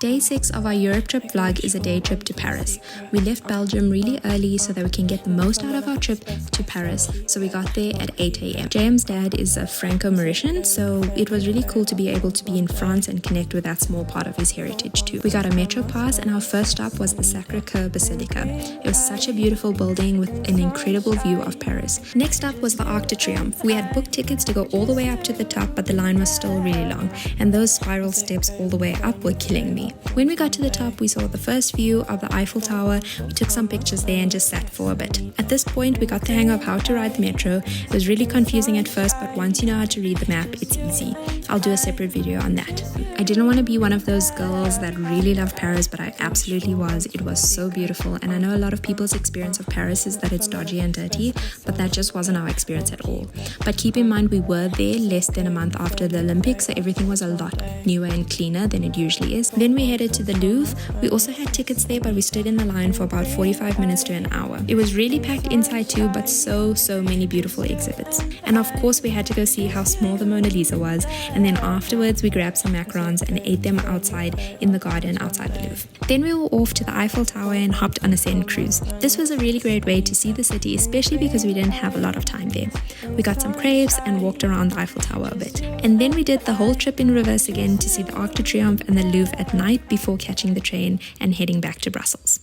Day 6 of our Europe trip vlog is a day trip to Paris. We left Belgium really early so that we can get the most out of our trip to Paris. So we got there at 8 a.m. JM's dad is a Franco-Mauritian, so it was really cool to be able to be in France and connect with that small part of his heritage too. We got a metro pass and our first stop was the Sacré-Cœur Basilica. It was such a beautiful building with an incredible view of Paris. Next up was the Arc de Triomphe. We had booked tickets to go all the way up to the top, but the line was still really long, and those spiral steps all the way up were killing me. When we got to the top, we saw the first view of the Eiffel Tower. We took some pictures there and just sat for a bit. At this point, we got the hang of how to ride the metro. It was really confusing at first, but once you know how to read the map, it's easy. I'll do a separate video on that. I didn't want to be one of those girls that really love Paris, but I absolutely was. It was so beautiful, and I know a lot of people's experience of Paris is that it's dodgy and dirty, but that just wasn't our experience at all. But keep in mind, we were there less than a month after the Olympics, so everything was a lot newer and cleaner than it usually is. Then we headed to the Louvre. We also had tickets there, but we stood in the line for about 45 minutes to an hour. It was really packed inside too, but so many beautiful exhibits. And of course, we had to go see how small the Mona Lisa was, and then afterwards we grabbed some macarons and ate them outside in the garden outside the Louvre. Then we were off to the Eiffel Tower and hopped on a Seine cruise. This was a really great way to see the city, especially because we didn't have a lot of time there. We got some crepes and walked around the Eiffel Tower a bit. And then we did the whole trip in reverse again to see the Arc de Triomphe and the Louvre at night before catching the train and heading back to Brussels.